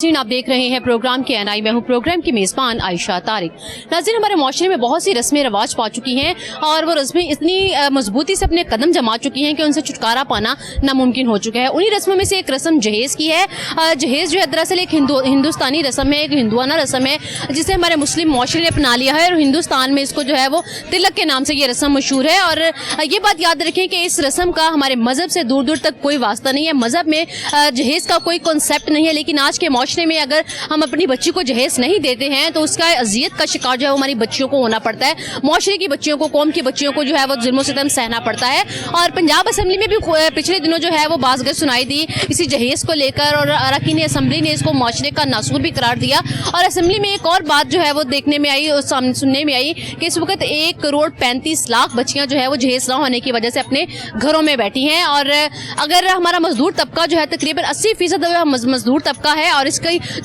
आप देख रहे हैं प्रोग्राम के एनआई। मैं हूं प्रोग्राम की मेजबान आयशा तारिक। नाज़रीन, हमारे माशरे में बहुत सी रस्में रवाज पा चुकी हैं और वो रस्में इतनी मजबूती से अपने कदम जमा चुकी हैं कि उनसे छुटकारा पाना नामुमकिन हो चुका है। उन्हीं रस्मों में से एक रस्म जहेज़ की है। जहेज़ जो है दरअसल एक हिंदुस्तानी रस्म है, एक हिंदुआना रस्म है जिसे हमारे मुस्लिम माशरे ने अपना लिया है और हिंदुस्तान में इसको जो है वो तिलक के नाम से ये रस्म मशहूर है। और ये बात याद रखें कि इस रस्म का हमारे मजहब से दूर दूर तक कोई वास्ता नहीं है। मजहब में जहेज़ का कोई कॉन्सेप्ट नहीं है, लेकिन आज के माशरे में अगर हम अपनी बच्ची को जहेज नहीं देते हैं तो उसका अजियत का शिकार जो है हमारी बच्चियों को होना पड़ता है। माशरे की बच्चियों को, कौम की बच्चियों को जो है वो जुल्म सितम सहना पड़ता है। और पंजाब असम्बली में भी पिछले दिनों जो है वो बाज़ सुनाई दी इसी जहेज को लेकर और अरकान असम्बली ने इसको माशरे का नासूर भी करार दिया। और असम्बली में एक और बात जो है वो देखने में आई और सुनने में आई कि इस वक्त 1,35,00,000 बच्चियां जो है वो जहेज ना होने की वजह से अपने घरों में बैठी हैं। और अगर हमारा मजदूर तबका जो है तकरीबन 80% मजदूर तबका है और इसकी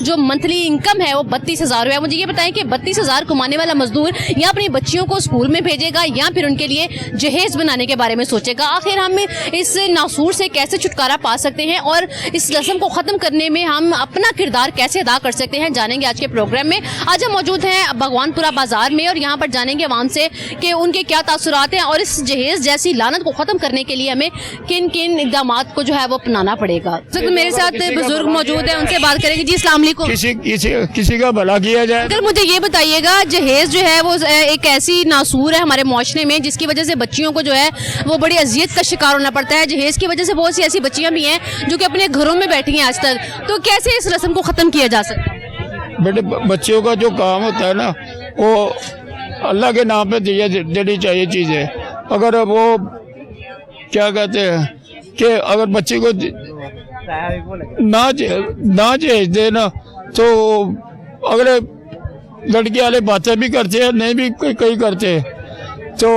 जो मंथली इनकम है वो 32,000 है। मुझे ये बताएं कि 32,000 कमाने वाला मजदूर या अपनी बच्चियों को स्कूल में भेजेगा या फिर उनके लिए जहेज बनाने के बारे में सोचेगा। आखिर हम इस नासूर से कैसे छुटकारा पा सकते हैं और इस रस्म को ख़त्म करने में हम अपना किरदार कैसे अदा कर सकते हैं, जानेंगे आज के प्रोग्राम में। आज हम मौजूद हैं भगवानपुरा बाजार में और यहाँ पर जानेंगे अवाम से कि उनके क्या तासुरात हैं और इस जहेज जैसी लानत को ख़त्म करने के लिए हमें किन किन इक़दाम को जो है वो अपनाना पड़ेगा। तो मेरे साथ बुजुर्ग मौजूद है, उनसे बात करेंगे। जी अस्सलाम वालेकुम। किसी का भला किया जाए। अगर मुझे ये बताइएगा, जहेज जो है वो एक ऐसी नासूर है हमारे माशरे में जिसकी वजह से बच्चियों को जो है वो बड़ी अजियत का शिकार होना पड़ता है। जहेज की वजह से बहुत सी ऐसी बच्चियां भी हैं जो कि अपने घरों में बैठी हैं आज तक। तो कैसे इस रस्म को ख़त्म किया जा सकता है? बेटे, बच्चियों का जो काम होता है ना वो अल्लाह के नाम पे देनी चाहिए चीज़ें। अगर वो क्या कहते हैं कि अगर बच्ची को ना जहेज दे ना तो अगर लड़की वाले बातें भी करते हैं, नहीं भी कई करते तो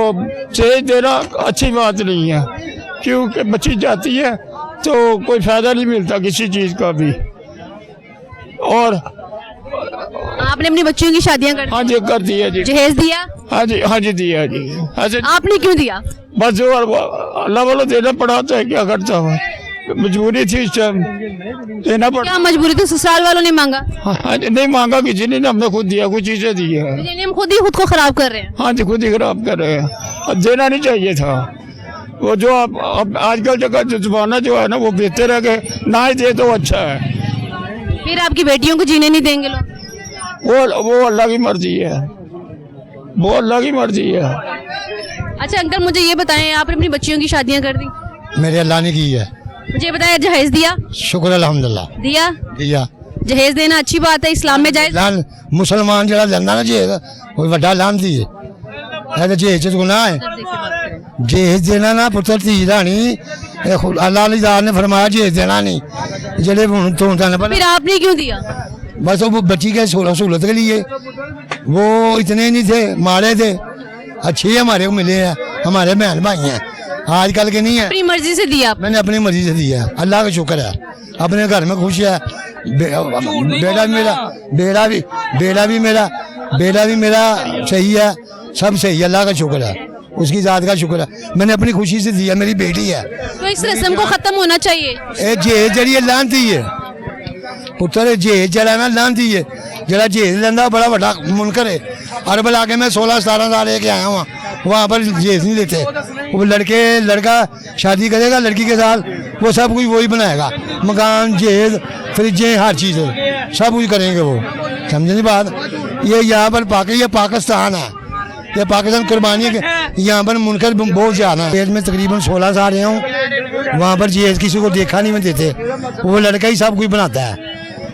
जहेज देना अच्छी बात नहीं है, क्योंकि बच्ची जाती है तो कोई फायदा नहीं मिलता किसी चीज़ का भी। और आपने अपनी बच्चियों की शादियां कर दी? हाँ जी, कर दिया जी। जहेज दिया? हाँ जी दिया जी। ऐसे आपने क्यों दिया? बस जो अल्लाह वाला देना पड़ा था, क्या करता हूँ, मजबूरी थी इस टाइम देना पड़ा। क्या मजबूरी थी? ससुराल वालों ने मांगा? हाँ जी, नहीं मांगा किसी ने, हमने खुद दिया, कुछ चीजें दी है। हम खुद ही खुद को खराब कर रहे हैं। हाँ जी, खुद ही खराब कर रहे हैं और देना नहीं चाहिए था। वो जो अब आजकल जगह जमाना जो है ना वो बेहतर है कि ना ही दे तो अच्छा है। फिर आपकी बेटियों को जीने नहीं देंगे लोग? वो अल्लाह की मर्जी है, वो अल्लाह की मर्जी है। अच्छा अंकल, मुझे ये बताएं, आपने अपनी बच्चियों की शादियां कर दी? मेरे अल्लाह ने की है। मुझे बताया, जहेज दिया? शुक्र अल्हम्दुलिल्लाह। दिया। जहेज देना अच्छी बात है, इस्लाम में जायज? मुसलमान जरा लेंदा ना जहेज वो बड़ा लानती है। ऐसे जहेज च गुनाह है। जहेज देना ना पुत्र धी रानी अल्लाह ने फरमाया जहेज देना नहीं। जेडे फिर आपने क्यों दिया? बस वो बच्ची के सहूलत के लिए, वो इतने नहीं थे, मारे थे, अच्छे हमारे को मिले हैं, हमारे बहन भाई हैं, आजकल के नहीं है। अपनी मर्जी से दिया? मैंने अपनी मर्जी से दिया, अल्लाह का शुक्र है, अपने घर में खुश है। बेटा भी मेरा सही है, सब सही है, अल्लाह का शुक्र है, उसकी जात का शुक्र है। मैंने अपनी खुशी से दिया, मेरी बेटी है। तो इस रस्म को खत्म होना चाहिए। जहेज जड़ी लानती है पुत्र, जहेज जरा ना लानती है, जरा जहेज लेंदा बड़ा बड़ा मुनकर है। अरब इलाके में 16-17 साल लेके आया हूँ, वहाँ पर जहेज नहीं देते। वो लड़का शादी करेगा लड़की के साथ, वो सब कुछ वही बनाएगा, मकान, जहेज, फ्रिजें, हर चीज़ सब कुछ करेंगे वो। समझे नहीं बात? ये यहाँ पर पाकिस्तान है, ये पाकिस्तान कुर्बानी के यहाँ पर मुनकर बहुत ज़्यादा है। जहेज में तकरीबन 16 साल रहे हूँ, वहाँ पर जहेज किसी को देखा नहीं में देते। वो लड़का ही सब कुछ बनाता है,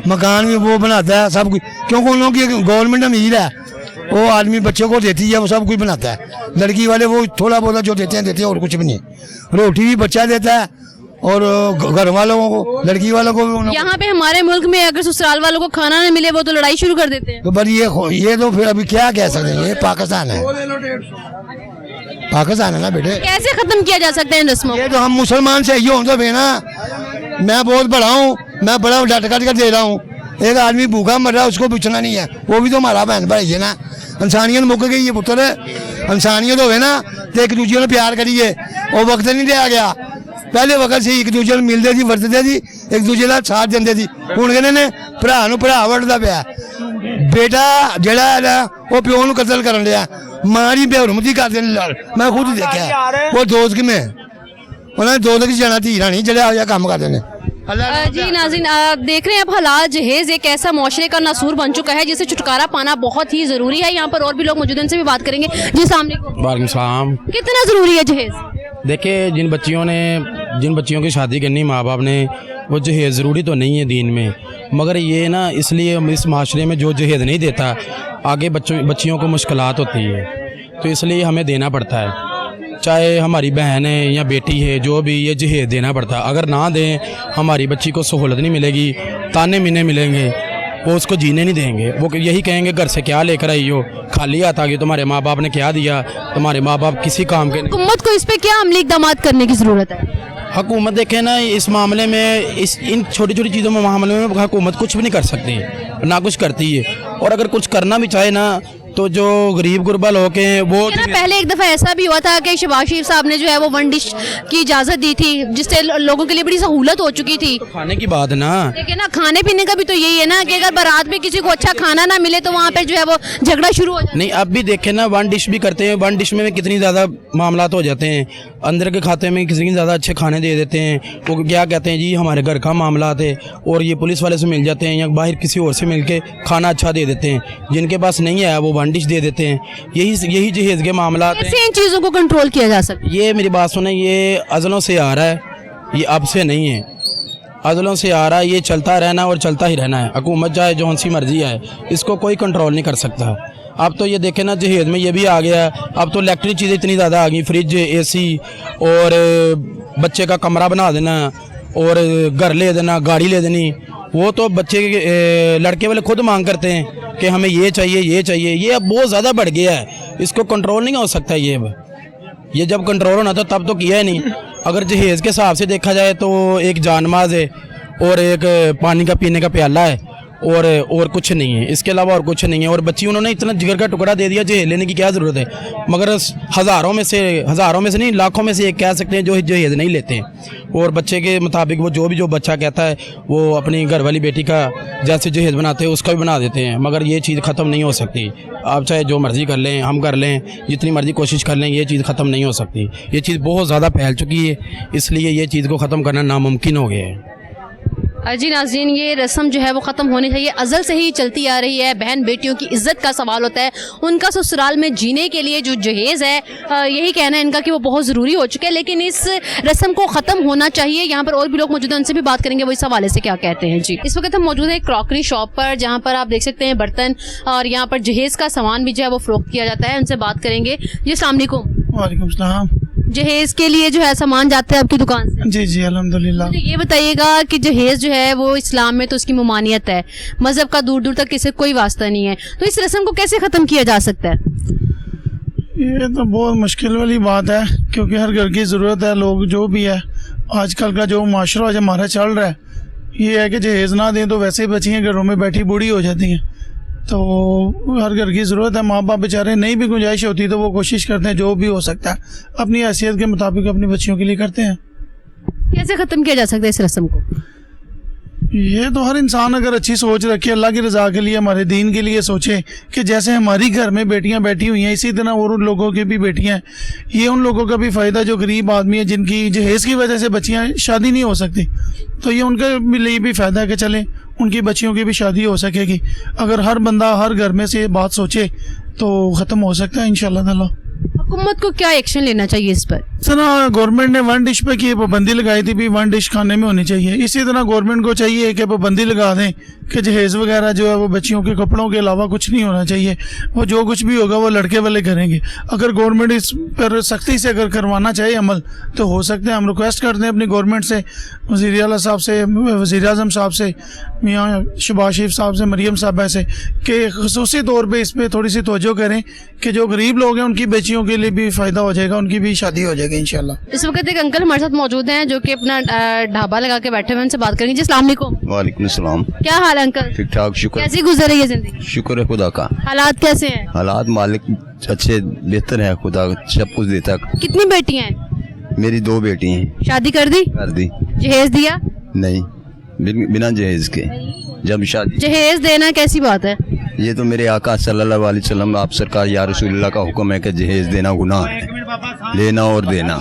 मकान भी वो बनाता है, सब कुछ, क्योंकि उन लोगों की गवर्नमेंट अमीर है, वो आदमी बच्चों को देती है, वो सब कुछ बनाता है। लड़की वाले वो थोड़ा बहुत जो देते हैं और कुछ भी नहीं। रोटी भी बच्चा देता है और घर वालों को, लड़की वालों को भी। यहाँ पे हमारे मुल्क में अगर ससुराल वालों को खाना न मिले वो तो लड़ाई शुरू कर देते हैं। तो पर ये तो फिर अभी क्या कह सकते हैं, ये पाकिस्तान है, पाकिस्तान है ना बेटे। कैसे खत्म किया जा सकता है इन रस्मों? ये तो हम मुसलमान से ही हों तो ना, मैं बहुत बड़ा हूँ, मैं बड़ा डट कर दे रहा हूँ। एक आदमी भूखा मर रहा है, उसको पूछना नहीं है, वो भी तो हमारा बहन भाई है ना। इंसानियत मुक गई है पुत्र, इंसानियत हो ना तो एक दूसरे ने प्यार करिए, वो वक्त नहीं दिया गया। पहले वक्त से एक दूसरे मिलते थी, वरतते थी, एक दूसरे का साथ देंगे थी। हुण कहने ਭਰਾ ਨੂੰ ਭਰਾ ਵੜਦਾ ਪਿਆ। ਬੇਟਾ ਜਿਹੜਾ ਹੈ ਨਾ ਉਹ ਪਿਓ ਨੂੰ ਕਤਲ ਕਰਨ ਲਿਆ, ਮਾਂ ਦੀ ਬੇਹਰਮਤੀ ਕਰਦੇ ਨੇ ਨਾਲ, ਮੈਂ ਖੁਦ ਹੀ ਦੇਖਿਆ। ਉਹ ਦੋਸਤ ਕਿਵੇਂ ਉਹਨਾਂ ਨੇ ਦੋਸਤ की जाना धी रानी ਜਿਹੜਾ ਹੋਇਆ ਕੰਮ ਕਰਦੇ ने। जी नाज़रीन, आप देख रहे हैं अब हालात जहेज एक ऐसा माशरे का नासूर बन चुका है जिसे छुटकारा पाना बहुत ही ज़रूरी है। यहाँ पर और भी लोग मौजूद हैं, उनसे भी बात करेंगे। जी सामने वालेकुम सलाम। कितना ज़रूरी है जहेज? देखिए जिन बच्चियों की शादी करनी माँ बाप ने, वो जहेज ज़रूरी तो नहीं है दीन में, मगर ये ना इसलिए इस माशरे में जो जहेज नहीं देता आगे बच्चियों को मुश्किलात होती है, तो इसलिए हमें देना पड़ता है। चाहे हमारी बहन है या बेटी है, जो भी ये जहेज देना पड़ता है। अगर ना दें हमारी बच्ची को सहूलत नहीं मिलेगी, ताने मिने मिलेंगे, वो उसको जीने नहीं देंगे। वो यही कहेंगे घर से क्या लेकर आई हो, खाली हाथ आ गई, तुम्हारे माँ बाप ने क्या दिया, तुम्हारे माँ बाप किसी काम के नहीं। हुकूमत को इस पे क्या अमली इक़दाम करने की ज़रूरत है? हुकूमत देखें ना इस मामले में, इन छोटी छोटी चीज़ों में मामले में हुकूमत कुछ भी नहीं कर सकती, ना कुछ करती है। और अगर कुछ करना भी चाहे ना तो जो गरीब गुरबा लोग हैं वो ना, पहले एक दफ़ा ऐसा भी हुआ था कि शहबाज शरीफ साहब ने जो है वो वन डिश की इजाज़त दी थी, जिससे लोगों के लिए बड़ी सहूलत हो चुकी थी। तो खाने की बात है ना, लेकिन ना खाने पीने का भी तो यही है ना कि अगर बारात में किसी को अच्छा खाना ना मिले तो वहाँ पे जो है वो झगड़ा शुरू हो जाता है। नहीं अब भी देखें ना, वन डिश भी करते हैं, वन डिश में कितनी ज़्यादा मामला हो जाते हैं। अंदर के खाते में किसी की ज़्यादा अच्छे खाने दे देते हैं, वो क्या कहते हैं जी हमारे घर का मामला है, और ये पुलिस वाले से मिल जाते हैं या बाहर किसी और से मिल के खाना अच्छा दे देते हैं। जिनके पास नहीं है वो वन डिश दे देते हैं। यही जहेज के मामला हैं। कैसे इन चीज़ों को कंट्रोल किया जा सकता है? ये मेरी बात सुने, ये अज़लों से आ रहा है, ये अब से नहीं है, अज़लों से आ रहा है। ये चलता रहना और चलता ही रहना है। हुकूमत चाहे जो सी मर्जी आए, इसको कोई कंट्रोल नहीं कर सकता। अब तो ये देखें ना, जहेज में ये भी आ गया, अब तो इलेक्ट्रिक चीज़ें इतनी ज़्यादा आ गई, फ्रिज, एसी और बच्चे का कमरा बना देना और घर ले देना, गाड़ी ले देनी। वो तो बच्चे लड़के वाले खुद मांग करते हैं कि हमें ये चाहिए ये चाहिए। ये अब बहुत ज़्यादा बढ़ गया है, इसको कंट्रोल नहीं हो सकता। ये जब कंट्रोल होना था तब तो किया ही नहीं। अगर जहेज़ के हिसाब से देखा जाए तो एक जानमाज है और एक पानी का पीने का प्याला है और कुछ नहीं है, इसके अलावा और कुछ नहीं है। और बच्ची उन्होंने इतना जिगर का टुकड़ा दे दिया, जहेज लेने की क्या ज़रूरत है। मगर हज़ारों में से नहीं, लाखों में से एक कह सकते हैं जो जहेज नहीं लेते हैं। और बच्चे के मुताबिक वो जो बच्चा कहता है वो अपनी घर वाली बेटी का जैसे जहेज बनाते हैं उसका भी बना देते हैं। मगर ये चीज़ ख़त्म नहीं हो सकती। आप चाहे जो मर्ज़ी कर लें, हम कर लें, जितनी मर्ज़ी कोशिश कर लें, ये चीज़ ख़त्म नहीं हो सकती। ये चीज़ बहुत ज़्यादा फैल चुकी है, इसलिए ये चीज़ को ख़त्म करना नामुमकिन हो गया है। जी नाज़रीन, ये रस्म जो है वो ख़त्म होनी चाहिए, अज़ल से ही चलती आ रही है। बहन बेटियों की इज़्ज़त का सवाल होता है, उनका ससुराल में जीने के लिए जो जहेज़ है, यही कहना है इनका कि वो बहुत ज़रूरी हो चुका है। लेकिन इस रस्म को ख़त्म होना चाहिए। यहाँ पर और भी लोग मौजूद हैं, उनसे भी बात करेंगे वो इस हवाले से क्या कहते हैं। जी, इस वक्त हम मौजूद हैं क्रॉकरी शॉप पर, जहाँ पर आप देख सकते हैं बर्तन और यहाँ पर जहेज़ का सामान भी जो है वो फ़रोख्त किया जाता है। उनसे बात करेंगे। जी अस्सलाम वालेकुम। वालेकुम सलाम। जहेज के लिए जो है सामान जाता है आपकी दुकान से? जी जी अल्हम्दुलिल्लाह। मुझे ये बताइएगा कि जहेज जो है वो इस्लाम में तो उसकी ममानियत है, मजहब का दूर दूर तक किसी कोई वास्ता नहीं है, तो इस रस्म को कैसे ख़त्म किया जा सकता है? ये तो बहुत मुश्किल वाली बात है, क्योंकि हर घर की ज़रूरत है। लोग जो भी है आजकल का जो माशरा आज हमारा चल रहा है, ये है कि जहेज ना दें तो वैसे ही बच्चियाँ घरों में बैठी बूढ़ी हो जाती हैं। तो हर घर की ज़रूरत है। माँ बाप बेचारे नहीं भी गुंजाइश होती तो वो कोशिश करते हैं जो भी हो सकता है अपनी हैसियत के मुताबिक अपनी बच्चियों के लिए करते हैं। कैसे ख़त्म किया जा सकता है इस रस्म को? ये तो हर इंसान अगर अच्छी सोच रखे, अल्लाह की रज़ा के लिए, हमारे दीन के लिए सोचे कि जैसे हमारी घर में बेटियां बैठी हुई हैं इसी तरह और उन लोगों की भी बेटियां हैं। ये उन लोगों का भी फ़ायदा जो गरीब आदमी है, जिनकी जहेज़ की वजह से बच्चियां शादी नहीं हो सकती, तो ये उनके लिए भी फ़ायदा है कि चलें उनकी बच्चियों की भी शादी हो सकेगी। अगर हर बंदा हर घर में से ये बात सोचे तो ख़त्म हो सकता है इंशाअल्लाह ताला। हुकूमत को क्या एक्शन लेना चाहिए इस पर? सर गवर्नमेंट ने वन डिश पे की पाबंदी लगाई थी, भी वन डिश खाने में होनी चाहिए। इसी तरह गवर्नमेंट को चाहिए कि पाबंदी लगा दें कि जहेज़ वगैरह जो है वो बच्चियों के कपड़ों के अलावा कुछ नहीं होना चाहिए। वो जो कुछ भी होगा वो लड़के वाले करेंगे। अगर गवर्नमेंट इस पर सख्ती से अगर करवाना चाहे अमल तो हो सकते हैं। हम रिक्वेस्ट करते हैं अपनी गवर्नमेंट से, वज़ीर आला साहब से, वज़ीर आज़म साहब से, मियाँ शहबाज शरीफ साहब से, मरियम साहबा से, कि ख़ुसूसी तौर पर इस पर थोड़ी सी तवज्जो करें कि जो गरीब लोग हैं उनकी बच्चियों के लिए भी फ़ायदा हो जाएगा, उनकी भी शादी हो जाएगी इंशाल्लाह। इस वक्त एक अंकल हमारे साथ मौजूद हैं जो कि अपना ढाबा लगा के बैठे हुए, उनसे बात करेंगे। जी अस्सलाम वालेकुम। वालेकुम सलाम। क्या हाल है अंकल? ठीक ठाक, शुक्र। कैसी गुजर रही है जिंदगी? शुक्र है खुदा का। हालात कैसे हैं? हालात मालिक अच्छे बेहतर है, खुदा सब कुछ देता। कितनी बेटियां हैं? मेरी 2 बेटी हैं। शादी कर दी? कर दी। जहेज दिया? नहीं। बिना जहेज के। जब शादी, जहेज देना कैसी बात है? ये तो मेरे आका सल्लल्लाहु अलैहि वसल्लम आप सरकार या रसूलुल्लाह का हुक्म है कि जहेज देना गुनाह है, लेना और देना।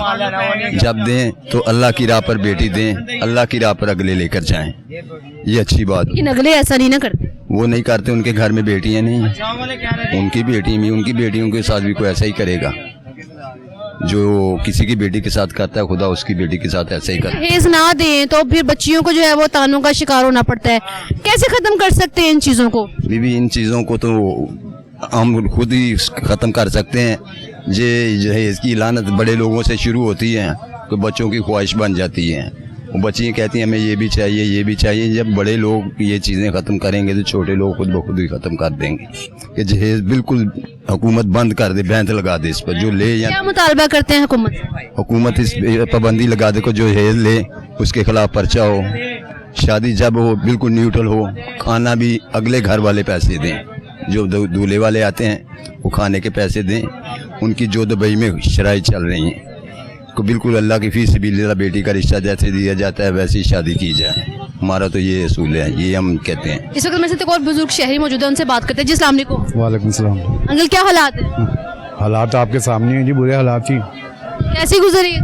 जब दें तो अल्लाह की राह पर बेटी दें, अल्लाह की राह पर अगले लेकर जाएं, ये अच्छी बात। लेकिन अगले ऐसा नहीं ना करते। वो नहीं करते, उनके घर में बेटियां नहीं हैं, उनकी बेटी भी, उनकी बेटियों के साथ भी कोई ऐसा ही करेगा। जो किसी की बेटी के साथ करता है, खुदा उसकी बेटी के साथ ऐसा ही करता है। जहेज ना दें तो फिर बच्चियों को जो है वो तानों का शिकार होना पड़ता है। कैसे खत्म कर सकते हैं इन चीजों को? बीबी, इन चीज़ों को तो हम खुद ही ख़त्म कर सकते हैं। ये जहेज की लानत बड़े लोगों से शुरू होती है, तो बच्चों की ख्वाहिश बन जाती है। वो बच्चियाँ कहती हैं हमें ये भी चाहिए, ये भी चाहिए। जब बड़े लोग ये चीज़ें ख़त्म करेंगे तो छोटे लोग खुद ब खुद ही ख़त्म कर देंगे। कि जहेज बिल्कुल हुकूमत बंद कर दे, बैंत लगा दे इस पर, जो ले या क्या मुतालबा करते हैं हुकूमत? हुकूमत इस पाबंदी लगा दे को जो जहेज ले उसके खिलाफ पर्चा हो। शादी जब हो बिल्कुल न्यूट्रल हो, खाना भी अगले घर वाले पैसे दें, जो दूल्हे वाले आते हैं वो खाने के पैसे दें। उनकी जो दुबई में शराइ चल रही हैं को बिल्कुल अल्लाह की फी सबिलिल्लाह बेटी का रिश्ता जैसे दिया जाता है वैसे ही शादी की जाए। हमारा तो ये असूल है, ये हम कहते हैं। इस वक्त मेरे साथ एक और बुजुर्ग शहरी मौजूद है, उनसे बात करते हैं। जी अस्सलाम वालेकुम। वालेकुम सलाम। अंकल क्या हालात है? हालात आपके सामने हैं जी, बुरे हालात ही कैसी गुजरी?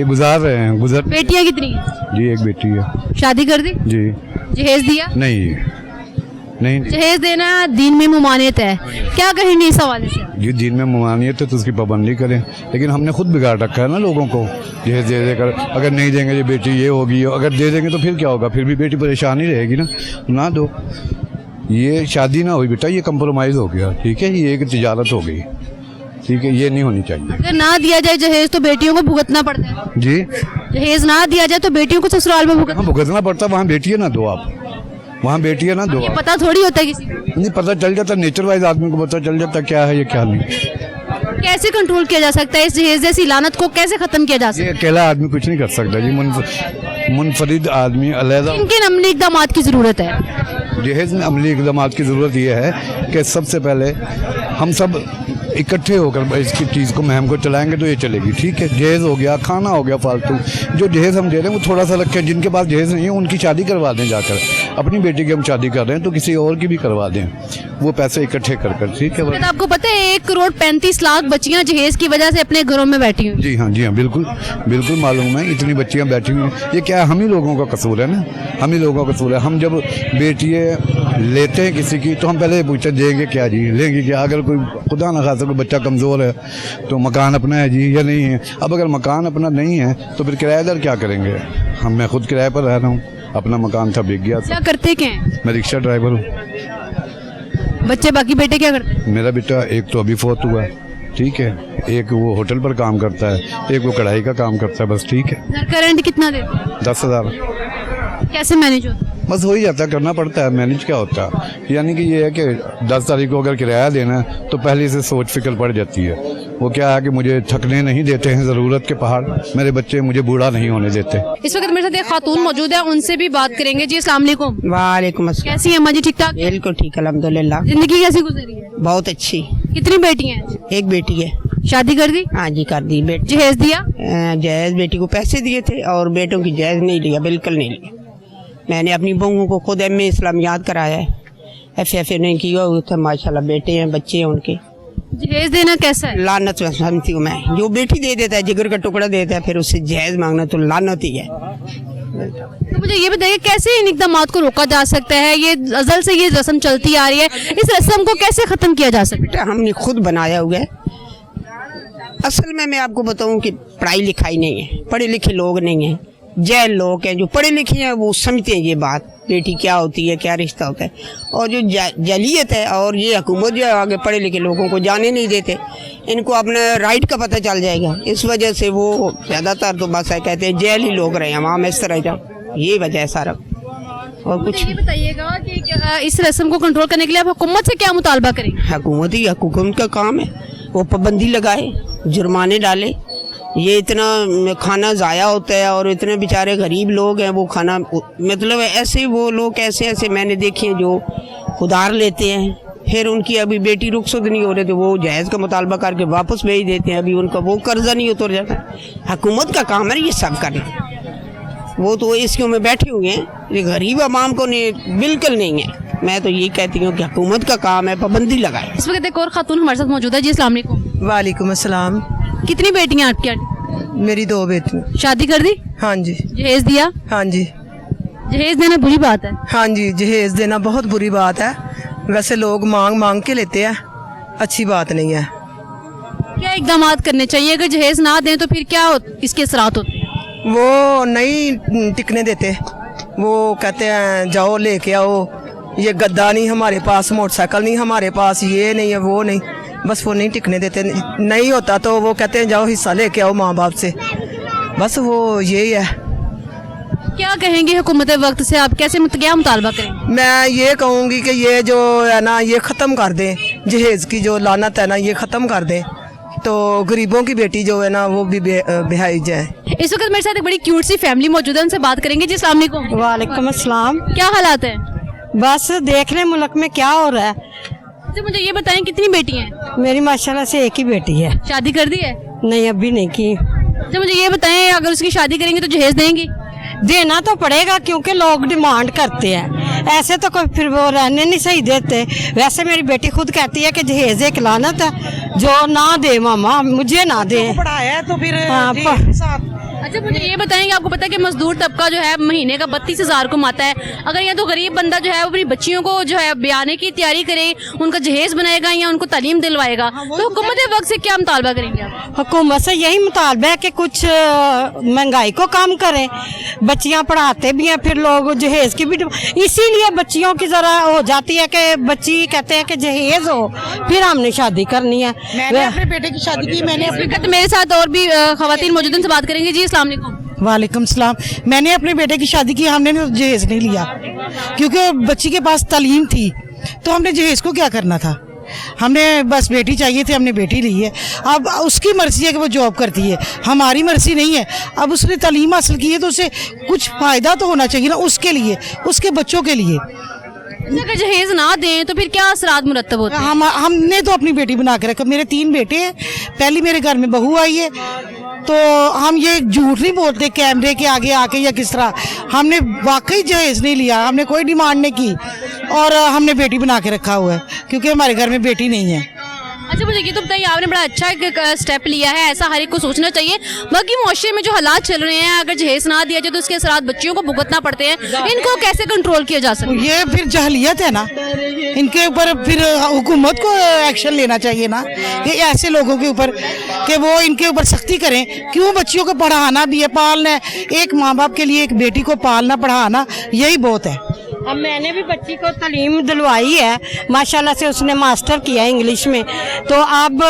गुजार रहे हैं। बेटियां कितनी हैं? जी एक बेटी है। शादी कर दी? जी जहेज दिया? नहीं जहेज देना दीन में मुमानियत है, क्या कहेंगे इस हवाले से? जी दीन में मुमानियत है तो उसकी पाबंदी करें, लेकिन हमने खुद बिगाड़ रखा है ना लोगों को। जहेज दे देकर अगर नहीं देंगे ये बेटी ये होगी, अगर दे देंगे तो फिर क्या होगा? फिर भी बेटी परेशान ही रहेगी ना दो। ये शादी ना हुई बेटा, ये कंप्रोमाइज़ हो गया, ठीक है, ये एक तिजारत हो गई, ठीक है, ये नहीं होनी चाहिए। अगर ना दिया जाए जहेज तो बेटियों को भुगतना पड़ता है। जी जहेज ना दिया जाए तो बेटियों को ससुराल में भुगतना पड़ता, वहाँ बेटियाँ ना दो आप, वहाँ बेटियाँ ना दो आप। पता थोड़ी होता है किसी को। नहीं पता चल जाता, नेचर वाइज आदमी को पता चल जाता क्या है ये क्या नहीं। कैसे कंट्रोल किया जा सकता है इस जहेज जैसी लानत को? कैसे खत्म किया जा सकता ये अकेला आदमी कुछ नहीं कर सकता जी, मुनफरिद आदमी अलहदा। है? किन अमली इक़दामात की ज़रूरत है? जहेज में अमली इक़दामात की ज़रूरत यह है कि सबसे पहले हम सब इकट्ठे होकर इसकी चीज़ को मुहिम को चलाएंगे तो ये चलेगी, ठीक है। जहेज हो गया, खाना हो गया फालतू, जो जहेज हम दे रहे हैं वो थोड़ा सा रखें। जिनके पास जहेज नहीं है उनकी शादी करवा दें जाकर। अपनी बेटी की हम शादी कर रहे हैं तो किसी और की भी करवा दें, वो पैसे इकट्ठे कर, ठीक है। तो आपको पता है 1,35,00,000 बच्चियां जहेज की वजह से अपने घरों में बैठी हुई। जी हाँ बिल्कुल मालूम है, इतनी बच्चियां बैठी हुई हैं। ये क्या है, हम ही लोगों का कसूर है ना, हम ही लोगों का कसूर है। हम जब बेटियाँ लेते हैं किसी की तो हम पहले पूछते देंगे क्या जी, लेंगे क्या। अगर कोई खुदा ना खासा कोई बच्चा कमज़ोर है तो मकान अपना है जी या नहीं है। अब अगर मकान अपना नहीं है तो फिर किराएदार क्या करेंगे? मैं खुद किराए पर रह रहा हूँ, अपना मकान था बिक गया। क्या करते क्या हैं? मैं रिक्शा ड्राइवर हूँ। बच्चे बाकी बेटे क्या करते हैं? मेरा बेटा एक तो अभी फौत हुआ है, ठीक है, एक वो होटल पर काम करता है, एक वो कढ़ाई का काम करता है, बस, ठीक है। घर का रेंट कितना देते हैं? 10,000। कैसे मैनेज होता है? बस हो ही जाता है, करना पड़ता है, मैनेज क्या होता है। यानी कि ये है कि 10 तारीख को अगर किराया देना है तो पहले से सोच फिक्र पड़ जाती है। वो क्या है कि मुझे थकने नहीं देते हैं ज़रूरत के पहाड़, मेरे बच्चे मुझे बूढ़ा नहीं होने देते। इस वक्त मेरे साथ एक खातून मौजूद है, उनसे भी बात करेंगे। जी अस्सलाम वालेकुम। वालेकुम अस्सलाम। कैसी हैं अम्मा जी? ठीक ठाक? बिल्कुल ठीक, अल्हम्दुलिल्लाह। जिंदगी कैसी गुजरी है? बहुत अच्छी। कितनी बेटियां हैं? एक बेटी है। शादी कर दी? हाँ जी कर दी। बेटी जहेज दिया? जहेज बेटी को पैसे दिए थे और बेटों की जहेज नहीं लिया, बिल्कुल नहीं लिया। मैंने अपनी बहुओं को खुद एम.ए. इस्लामियात कराया है, FFA नहीं किया हुआ था, माशाल्लाह बेटे हैं, बच्चे हैं उनके। जहेज देना कैसा है? लानत समझती हूँ मैं। जो बेटी दे देता है, जिगर का टुकड़ा देता है, फिर उससे जहेज मांगना तो लानत ही है। तो मुझे ये बताइए कैसे इन इक़दामात को रोका जा सकता है? ये अज़ल से ये रस्म चलती आ रही है, इस रस्म को कैसे ख़त्म किया जा सकता है? हमने खुद बनाया हुआ है। असल में मैं आपको बताऊं कि पढ़ाई लिखाई नहीं है, पढ़े लिखे लोग नहीं हैं, जैल लोग हैं। जो पढ़े लिखे हैं वो समझते हैं ये बात, बेटी क्या होती है, क्या रिश्ता होता है। और जो जलीयत है और ये हुकूमत जो है आगे पढ़े लिखे लोगों को जाने नहीं देते, इनको अपने राइट का पता चल जाएगा, इस वजह से वो ज़्यादातर तो बस है कहते हैं जेल ही लोग रहे हैं, वहाँ इस तरह जाओ, ये वजह है सारा। और कुछ ये बताइएगा कि इस रस्म को कंट्रोल करने के लिए आप हुकूमत से क्या मुतालबा करेंगे? हुकूमत का काम है, वो पाबंदी लगाए, जुर्माने डाले। ये इतना खाना ज़ाया होता है और इतने बेचारे गरीब लोग हैं, वो खाना मतलब ऐसे वो लोग ऐसे मैंने देखे हैं जो उधार लेते हैं, फिर उनकी अभी बेटी रुखसत नहीं हो रही तो वो जहेज का मुतालबा करके वापस भेज देते हैं, अभी उनका वो कर्जा नहीं उतर जाता। हुकूमत का काम है ये सब करना, वो तो इसके में बैठे हुए हैं। ये गरीब आवाम को नहीं, बिल्कुल नहीं है। मैं तो ये कहती हूँ कि हुकूमत का काम है पाबंदी लगाए। इस वक्त एक और खातून हमारे साथ मौजूद है जी। अस्सलाम वालेकुम। वालेकुम अस्सलाम। कितनी बेटियां आपकी आंटी? मेरी 2 बेटी। शादी कर दी? हाँ जी। जहेज दिया? हाँ जी। जहेज देना बुरी बात है? हाँ जी, जहेज देना बहुत बुरी बात है। वैसे लोग मांग मांग के लेते हैं, अच्छी बात नहीं है। क्या इकदाम करने चाहिए? अगर जहेज ना दें तो फिर क्या इसके असरात होते हैं? वो नहीं टिकने देते, वो कहते हैं जाओ लेके आओ, ये गद्दा नहीं हमारे पास, मोटरसाइकिल नहीं हमारे पास, ये नहीं है वो नहीं, बस वो नहीं टिकने देते। नहीं होता तो वो कहते हैं जाओ हिस्सा लेके आओ माँ बाप से, बस वो यही है। क्या कहेंगे हुकूमत वक्त से, आप कैसे क्या मुतालबा करेंगे? मैं ये कहूँगी कि ये जो है ना ये ख़त्म कर दें, जहेज़ की जो लानत है ना ये ख़त्म कर दें, तो गरीबों की बेटी जो है ना वो भी बेहाई जाए। इस वक्त मेरे साथ एक बड़ी क्यूट सी फैमिली मौजूद है, उनसे बात करेंगे जी। अस्सलाम वालेकुम। वालेकुम अस्सलाम। क्या हालात है? बस देख रहे मुल्क में क्या हो रहा है। अच्छा मुझे ये बताएं कितनी बेटी हैं? मेरी माशाल्लाह से एक ही बेटी है। शादी कर दी है? नहीं अभी नहीं की। अच्छा मुझे ये बताएं अगर उसकी शादी करेंगे तो जहेज देंगी? देना तो पड़ेगा क्योंकि लोग डिमांड करते हैं, ऐसे तो कोई फिर वो रहने नहीं सही देते। वैसे मेरी बेटी खुद कहती है कि जहेज एक लानत है, जो ना दे मामा मुझे ना दे। पढ़ाया तो फिर अच्छा मुझे ये बताएंगे, आपको पता है कि मजदूर तबका जो है महीने का 32,000 कमाता है। अगर या तो गरीब बंदा जो है वो अपनी बच्चियों को जो है ब्याने की तैयारी करे, उनका जहेज बनाएगा या उनको तालीम दिलवाएगा, तो हुकूमत वक्त से क्या मुतालबा करेंगे आप? हुकूमत से यही मुतालबा है कि कुछ महंगाई को कम करें। बच्चियां पढ़ाते भी हैं, फिर लोग जहेज की भी, इसीलिए बच्चियों की जरा हो जाती है कि बच्ची कहते हैं कि जहेज हो फिर हमने शादी करनी है। मैंने अपने बेटे की शादी की, मैंने मेरे साथ और भी खवातीन मौजूद हैं, उनसे बात करेंगे जी। अस्सलाम वालेकुम। वालेकुम सलाम। मैंने अपने बेटे की शादी की, हमने जहेज नहीं लिया क्योंकि बच्ची के पास तालीम थी, तो हमने जहेज को क्या करना था, हमने बस बेटी चाहिए थी, हमने बेटी ली है। अब उसकी मर्जी है कि वो जॉब करती है, हमारी मर्जी नहीं है। अब उसने तालीम हासिल की है तो उसे कुछ फ़ायदा तो होना चाहिए ना उसके लिए, उसके बच्चों के लिए। अगर जहेज ना दें तो फिर क्या असरात मुरतब होते हैं? हमने तो अपनी बेटी बना के रखा। मेरे 3 बेटे हैं, पहली मेरे घर में बहू आई है, तो हम ये झूठ नहीं बोलते कैमरे के आगे आके या किस तरह। हमने वाकई जहेज नहीं लिया, हमने कोई डिमांड नहीं की और हमने बेटी बना के रखा हुआ है क्योंकि हमारे घर में बेटी नहीं है। अच्छा मुझे ये तो बताइए, आपने बड़ा अच्छा एक स्टेप लिया है, ऐसा हर एक को सोचना चाहिए। बाकी मुआशरे में जो हालात चल रहे हैं, अगर जहेज ना दिया जाए तो उसके असरात बच्चियों को भुगतना पड़ते हैं, इनको कैसे कंट्रोल किया जा सकता है? ये फिर जहलियत है ना, इनके ऊपर फिर हुकूमत को एक्शन लेना चाहिए ना, कि ऐसे लोगों के ऊपर कि वो इनके ऊपर सख्ती करें। क्यों बच्चियों को पढ़ाना भी है, पालना है, एक माँ बाप के लिए एक बेटी को पालना पढ़ाना यही बहुत है। अब मैंने भी बच्ची को तालीम दिलवाई है, माशाल्लाह से उसने मास्टर किया इंग्लिश में, तो अब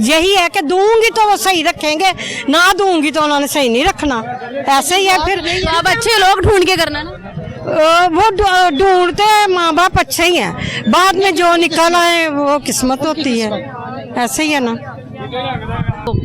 यही है कि दूंगी तो वो सही रखेंगे, ना दूंगी तो उन्होंने सही नहीं रखना, ऐसे ही है। फिर तो आप अच्छे लोग ढूंढ के करना ना, वो ढूंढते हैं माँ बाप अच्छे ही हैं, बाद में जो निकल आए वो किस्मत होती है, ऐसे ही है ना।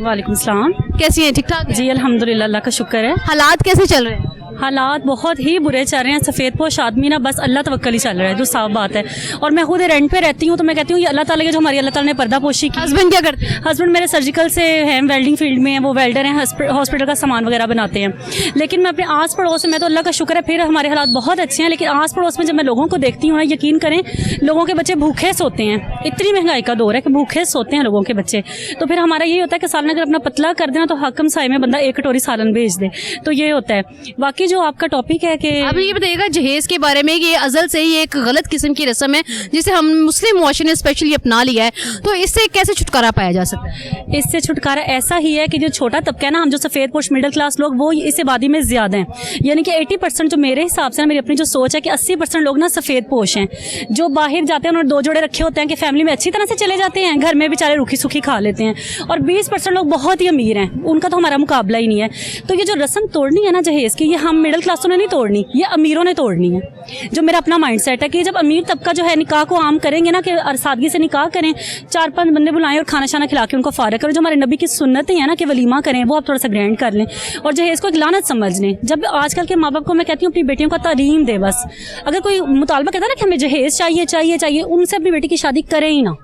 वालेकुम सलाम। कैसी हैं? ठीक ठाक जी अल्हम्दुलिल्लाह, अल्लाह का शुक्र है। हालात कैसे चल रहे हैं? हालात बहुत ही बुरे चल रहे हैं। सफ़ेद पोश आदमी ना बस अल्लाह तवक्कल ही चल रहा है, जो साफ बात है। और मैं खुद रेंट पे रहती हूँ, तो मैं कहती हूँ ये अल्लाह ताला के जो हमारी अल्लाह ताला ने पर्दा पोशी की। हस्बैंड क्या करते हैं? हस्बैंड मेरे सर्जिकल से हैं, वेल्डिंग फील्ड में हैं, वो वेल्डर हैं, हॉस्पिटल का सामान वगैरह बनाते हैं। लेकिन मैं अपने आस पड़ोस में, तो अल्लाह का शुक्र है फिर हमारे हालात बहुत अच्छे हैं, लेकिन आस पड़ोस में जब मैं लोगों को देखती हूँ ना, यकीन करें लोगों के बच्चे भूखे सोते हैं। इतनी महंगाई का दौर है कि भूखे सोते हैं लोगों के बच्चे। तो फिर हमारा यही होता है कि सालन अगर अपना पतला कर देना तो हाकम साए में बंदा 1 कटोरी सालन भेज दे, तो ये होता है। बाकी जो आपका टॉपिक है कि अब ये बताइएगा जहेज के बारे में, ये अज़ल से ही एक गलत किस्म की रस्म है जिसे हम मुस्लिम मुआशरे ने स्पेशली अपना लिया है, तो इससे कैसे छुटकारा पाया जा सकता है? इससे छुटकारा ऐसा ही है कि जो छोटा तबका है ना, हम जो सफ़ेद पोश मिडिल क्लास लोग, वो इस आबादी में ज़्यादा हैं। यानी कि 80% जो मेरे हिसाब से, मेरी अपनी जो सोच है कि 80% लोग ना सफ़ेद पोश हैं, जो बाहर जाते हैं उन्होंने 2 जोड़े रखे होते हैं कि फैमिली में अच्छी तरह से चले जाते हैं, घर में बेचारे रूखी सूखी खा लेते हैं। और 20% लोग बहुत ही अमीर हैं, उनका तो हमारा मुकाबला ही नहीं है। तो ये जो रस्म तोड़नी है ना जहेज़ की, ये हम मिडिल क्लासों ने नहीं तोड़नी, ये अमीरों ने तोड़नी है। जो मेरा अपना माइंडसेट है कि जब अमीर तबका जो है निकाह को आम करेंगे ना, कि सादगी से निकाह करें, 4-5 बंदे बुलाएं और खाना शाना खिला के उनको फारग करें। जो हमारे नबी की सुन्नतें हैं ना कि वलीमा करें, वो आप थोड़ा सा ग्रैंड कर लें और जहेज़ को एक लानत समझ लें। जब आजकल के माँ बाप को मैं कहती हूँ अपनी बेटियों का तालीम दे, बस अगर कोई मुतालबा कहता है ना कि हमें जहेज़ चाहिए चाहिए चाहिए, उनसे अपनी बेटी की शादी करें ही ना,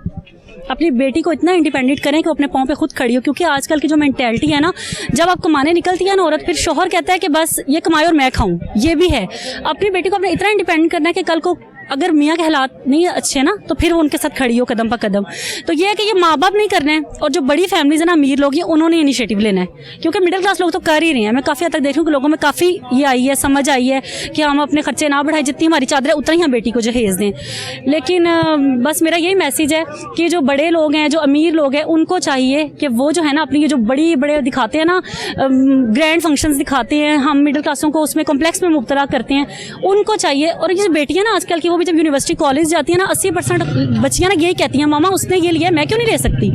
अपनी बेटी को इतना इंडिपेंडेंट करें कि वो अपने पाँव पे खुद खड़ी हो, क्योंकि आजकल की जो मेंटेलिटी है ना, जब आप कमाने निकलती है ना औरत, फिर शोहर कहता है कि बस ये कमाए और मैं खाऊं, ये भी है। अपनी बेटी को अपने इतना इंडिपेंडेंट करना है कि कल को अगर मियाँ के हालात नहीं अच्छे ना तो फिर वो उनके साथ खड़ी हो कदम पर कदम। तो ये है कि ये माँ बाप नहीं करना है, और जो बड़ी फैमिलीज है ना, अमीर लोग, ये उन्होंने इनिशिएटिव लेना है, क्योंकि मिडिल क्लास लोग तो कर ही रहे हैं। मैं काफ़ी हद तक देख रही हूँ कि लोगों में काफ़ी ये आई है, समझ आई है कि हम अपने खर्चे ना बढ़ाएं, जितनी हमारी चादर है उतना ही हम बेटी को जहेज दें। लेकिन बस मेरा यही मैसेज है कि जो बड़े लोग हैं, जो अमीर लोग हैं, उनको चाहिए कि वो जो है ना अपनी ये जो बड़े दिखाते हैं ना, ग्रैंड फंक्शंस दिखाते हैं, हम मिडिल क्लासों को उसमें कॉम्प्लेक्स में मुब्तला करते हैं, उनको चाहिए। और ये जो बेटियाँ ना आजकल की, वो भी जब यूनिवर्सिटी कॉलेज जाती है ना, 80% बच्चियां ना यही कहती हैं, मामा उसने ये लिया मैं क्यों नहीं ले सकती।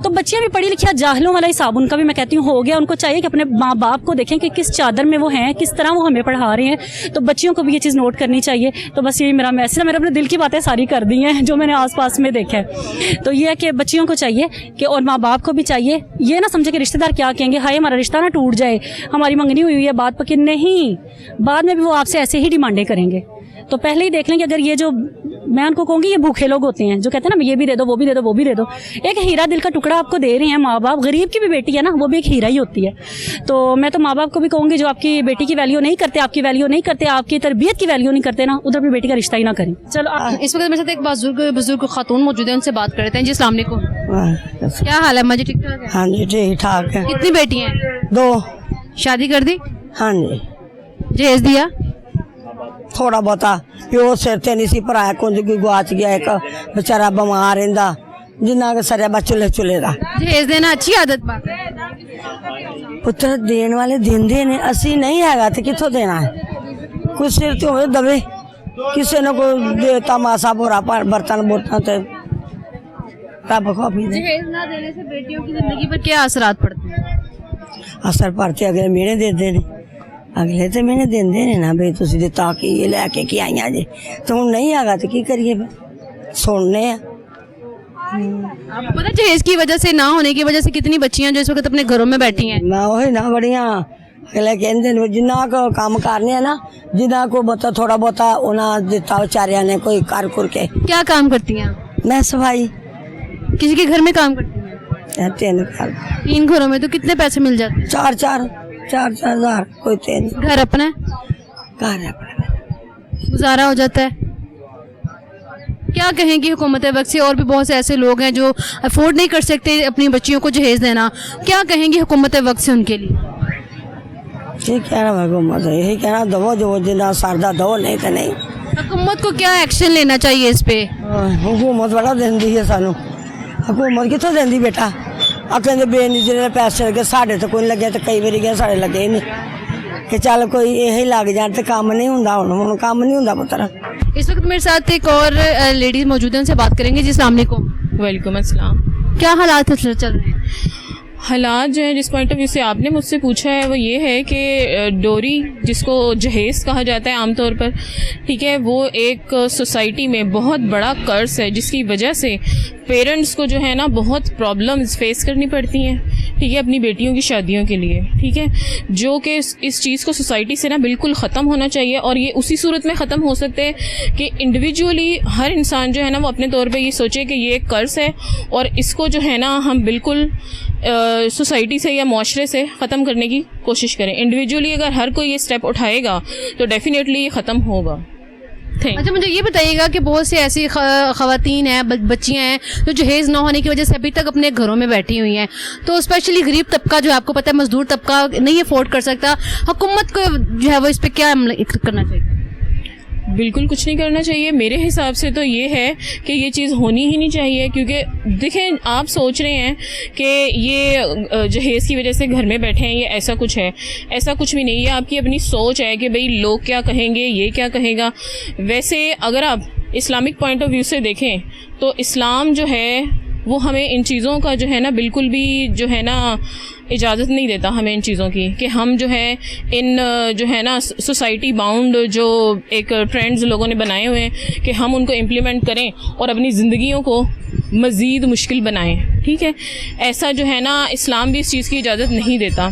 तो बच्चियां भी पढ़ी लिखी, जाहिलों वाला हिसाब उनका भी मैं कहती हूँ हो गया। उनको चाहिए कि अपने माँ बाप को देखें कि किस चादर में वो हैं, किस तरह वो हमें पढ़ा रहे हैं। तो बच्चियों को भी ये चीज़ नोट करनी चाहिए। तो बस यही मेरा मैसेज है। मेरे अपने दिल की बातें सारी कर दी हैं जो मैंने आसपास में देखा है। तो ये है कि बच्चियों को चाहिए कि, और माँ बाप को भी चाहिए, ये ना समझे कि रिश्तेदार क्या कहेंगे, हाय हमारा रिश्ता ना टूट जाए, हमारी मंगनी हुई है बात पक्की नहीं, बाद में भी वो आपसे ऐसे ही डिमांडें करेंगे। तो पहले ही देख लें कि अगर ये जो, मैं उनको कहूँगी ये भूखे लोग होते हैं जो कहते हैं ना ये भी दे दो, वो भी दे दो, वो भी दे दो। एक हीरा दिल का टुकड़ा आपको दे रहे हैं माँ बाप, गरीब की भी बेटी है ना, वो भी एक हीरा ही होती है। तो मैं तो माँ बाप को भी कहूँगी जो आपकी बेटी की वैल्यू नहीं करते, आपकी वैल्यू नहीं करते, आपकी तरबियत की वैल्यू नहीं करते ना, उधर अपनी बेटी का रिश्ता ही ना करें। चलो इस वक्त मेरे साथ एक बुजुर्ग खातून मौजूद है, उनसे बात करते हैं। जी अस्सलाम वालेकुम, क्या हाल है? मजे ठीक ठाक है? हाँ जी ठीक ठाक है। कितनी बेटियां हैं? 2। शादी कर दी? हाँ जी, जहेज दिया? थोड़ा बहुता प्यो सिर ते नहीं सी भराया, कुंज कोई गुआच गया, एक बेचारा बीमार रहिंदा, जिन्ना के सरिया बस चुले दा। जहेज देना अच्छी आदत बात है। पुत्र देने वाले देंदे ने, असी नहीं हैगा ते किथों देना है। कोई सिर ते होवे दवे, किसी ने कोई देता मासा बोरा बर्तन बोतन ते रब खाफी दे। जहेज ना देने से बेटियों की जिंदगी पर क्या असरात पड़ते हैं? असर पड़ते अगले मेहने देते ने, अगले तो मैंने देंदे ने ना भाई तुसी दिता कि ये लैके की आईया जे, तो हुण नहीं आगा तो की करिए, सुनने आपको पता जहेज की वजह से, ना होने की वजह से कितनी बच्चियां जो इस वक्त अपने घरों में बैठी हैं? ना वही ना बड़िया अगले कहते ने जिन्ना को काम करने ना, जिन्ना को बता थोड़ा बहुता उन्हें दिता बेचारिया ने कोई कर कुर के। क्या काम करती हैं? मैं सफाई। किसी के घर में काम करती हैं? 3 घरों में तो कितने पैसे मिल जाते हैं? 4 हज़ार, कोई 3। घर अपना? घर है अपना, गुजारा हो जाता है। क्या कहेंगी हुकूमत वक्त से? और भी बहुत से ऐसे लोग हैं जो अफोर्ड नहीं कर सकते अपनी बच्चियों को जहेज देना, क्या कहेंगे हुकूमत वक्त से उनके लिए? ठीक कहना हुकूमत, यही कहना दवो जो जिन्ना सरदा दो, नहीं तो नहीं। हुकूमत को क्या एक्शन लेना चाहिए इस पे? हुकूमत बड़ा देंदी है सानू, हुकूमत कितों देंदी बेटा, कहते बेनिजरे पैसे लगे, साढ़े तो कोई लगे, तो कई बारी गए साढ़े लगे ही नहीं कि चल कोई यही लग जाए तो काम नहीं होंदा, हुण काम नहीं होंदा पुत्र। इस वक्त मेरे साथ एक और लेडीज मौजूद है, उनसे बात करेंगे। जी अस्सलाम वालेकुम। वालेकुम अस्सलाम। क्या हालात चल रहे हैं? हालात जो है जिस पॉइंट ऑफ व्यू से आपने मुझसे पूछा है वो ये है कि डोरी जिसको जहेज कहा जाता है आमतौर पर, ठीक है, वो एक सोसाइटी में बहुत बड़ा कर्ज है जिसकी वजह से पेरेंट्स को जो है ना बहुत प्रॉब्लम्स फेस करनी पड़ती हैं, ठीक है, अपनी बेटियों की शादियों के लिए, ठीक है, जो कि इस चीज़ को सोसाइटी से ना बिल्कुल ख़त्म होना चाहिए। और ये उसी सूरत में ख़त्म हो सकते हैं कि इंडिविजुअली हर इंसान जो है ना वो अपने तौर पे ये सोचे कि ये एक कर्ज है और इसको जो है ना हम बिल्कुल सोसाइटी से या माशरे से ख़त्म करने की कोशिश करें। इंडिविजुअली अगर हर कोई ये स्टेप उठाएगा तो डेफिनेटली ये ख़त्म होगा। अच्छा मुझे ये बताइएगा कि बहुत सी ऐसी ख़वातीन हैं, बच्चियां हैं जो जहेज़ ना होने की वजह से अभी तक अपने घरों में बैठी हुई हैं, तो स्पेशली गरीब तबका जो है, आपको पता है मजदूर तबका नहीं अफोर्ड कर सकता, हुकूमत को जो है वो इस पर क्या करना चाहिए? बिल्कुल कुछ नहीं करना चाहिए। मेरे हिसाब से तो ये है कि ये चीज़ होनी ही नहीं चाहिए, क्योंकि देखें आप सोच रहे हैं कि ये जहेज़ की वजह से घर में बैठे हैं, ये ऐसा कुछ है, ऐसा कुछ भी नहीं, ये आपकी अपनी सोच है कि भाई लोग क्या कहेंगे, ये क्या कहेगा। वैसे अगर आप इस्लामिक पॉइंट ऑफ व्यू से देखें तो इस्लाम जो है वो हमें इन चीज़ों का जो है ना बिल्कुल भी जो है ना इजाज़त नहीं देता हमें इन चीज़ों की, कि हम जो है इन जो है ना सोसाइटी बाउंड जो एक ट्रेंड्स लोगों ने बनाए हुए हैं कि हम उनको इम्प्लीमेंट करें और अपनी ज़िंदगियों को मज़ीद मुश्किल बनाएं, ठीक है, ऐसा जो है ना इस्लाम भी इस चीज़ की इजाज़त नहीं देता।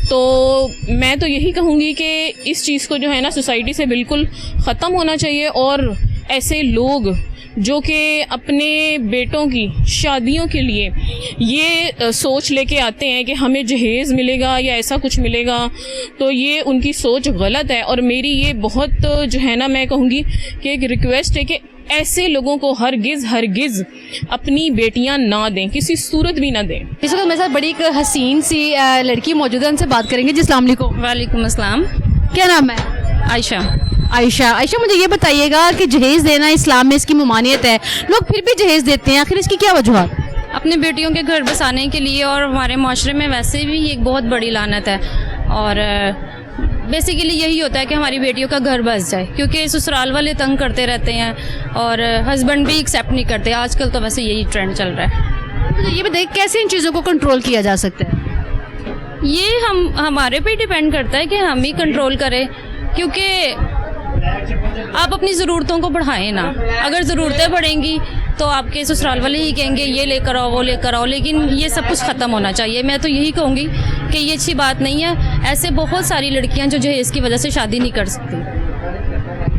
तो मैं तो यही कहूँगी कि इस चीज़ को जो है ना सोसाइटी से बिल्कुल ख़त्म होना चाहिए और ऐसे लोग जो कि अपने बेटों की शादियों के लिए ये सोच लेके आते हैं कि हमें जहेज़ मिलेगा या ऐसा कुछ मिलेगा, तो ये उनकी सोच गलत है। और मेरी ये बहुत जो है ना, मैं कहूँगी कि एक रिक्वेस्ट है कि ऐसे लोगों को हरगिज़ अपनी बेटियां ना दें, किसी सूरत भी ना दें। इस वक्त मेरे साथ बड़ी एक हसीन सी लड़की मौजूद है, उनसे बात करेंगे। जी अस्सलाम वालेकुम। वालेकुम अस्सलाम। क्या नाम है? आयशा। आयशा, मुझे ये बताइएगा कि जहेज़ देना इस्लाम में इसकी ममानियत है, लोग फिर भी जहेज़ देते हैं, आखिर इसकी क्या वजूहत? अपने बेटियों के घर बसाने के लिए, और हमारे माशरे में वैसे भी एक बहुत बड़ी लानत है। और बेसिकली यही होता है कि हमारी बेटियों का घर बस जाए, क्योंकि ससुराल वाले तंग करते रहते हैं और हस्बैंड भी एक्सेप्ट नहीं करते। आजकल तो वैसे यही ट्रेंड चल रहा है। तो ये बताइए कैसे इन चीज़ों को कंट्रोल किया जा सकता है? ये हमारे पे डिपेंड करता है कि हम ही कंट्रोल करें, क्योंकि आप अपनी ज़रूरतों को बढ़ाएं ना। अगर ज़रूरतें बढ़ेंगी तो आपके ससुराल वाले ही कहेंगे ये लेकर आओ, वो लेकर आओ, लेकिन ये सब कुछ ख़त्म होना चाहिए। मैं तो यही कहूँगी कि ये अच्छी बात नहीं है। ऐसे बहुत सारी लड़कियाँ जो जहेज़ की वजह से शादी नहीं कर सकती।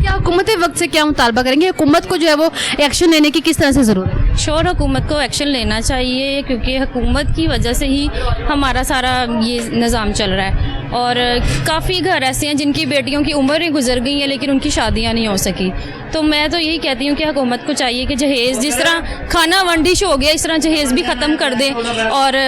क्या हुकूमत वक्त से क्या मुतालबा करेंगे? हुकूमत को जो है वो एक्शन लेने की किस तरह से ज़रूरत है? श्योर हुकूमत को एक्शन लेना चाहिए, क्योंकि हुकूमत की वजह से ही हमारा सारा ये निज़ाम चल रहा है। और काफ़ी घर ऐसे हैं जिनकी बेटियों की उम्रें गुजर गई हैं लेकिन उनकी शादियां नहीं हो सकी। तो मैं तो यही कहती हूँ कि हुकूमत को चाहिए कि जहेज़, जिस तरह खाना वंडिश हो गया, इस तरह जहेज़ भी ख़त्म कर दें और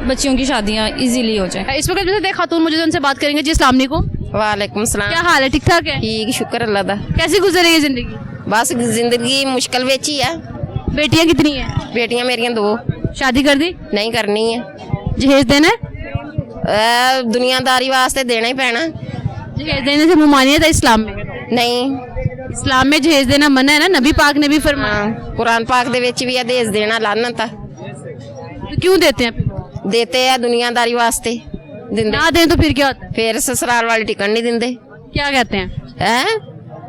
बच्चियों की शादियाँ ईजीली हो जाए। इस वक्त एक खातून मुझे उनसे बात करेंगे। जी अस्सलाम वालेकुम। वालेकुम सलाम। क्या हाल है? ठीक ठाक है? ठीक, शुक्र अल्लाह दा। कैसी गुजर रही है जिंदगी? बस जिंदगी मुश्किल विच ही है। बेटियां कितनी हैं? बेटियां मेरियां 2। शादी कर दी? नहीं करनी है। जहेज देना है? दुनियादारी वास्ते देना ही पैना। जहेज देने से ममानियत है इस्लाम में? नहीं, इस्लाम में जहेज देना मना है ना, नबी पाक ने भी फरमाया। कुरान पाक दे विच भी दहेज देना लानत है। तो क्यों देते हैं? देते हैं दुनियादारी वास्ते। ना दें तो फिर क्या होता है? फिर ससुराल वाले टिकट नहीं दिंदे। क्या कहते हैं?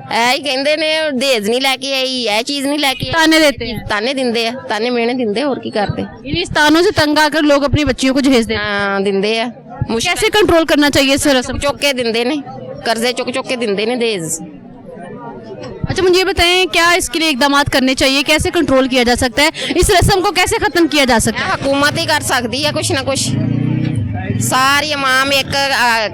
ही कहते ने दहेज नहीं लैके आई, यह चीज नहीं लैके आई। ताने देते हैं? ताने दिंदे, ताने मेने दिंदे, और की करते। इस तानों से तंग आकर लोग अपनी बच्चियों को जहेज देते हैं। दिंदे आ। कैसे कंट्रोल करना चाहिए इस रस्म? चुक के दिंदे ने, कर्जे चुक के दिंदे ने दहेज। अच्छा, मुझे ये बताएं क्या इसके लिए इकदाम करने चाहिए? कैसे कंट्रोल किया जा सकता है? इस रस्म को कैसे खत्म किया जा सकता है? हुकूमत ही कर सकती है कुछ ना कुछ। सारी इमाम एक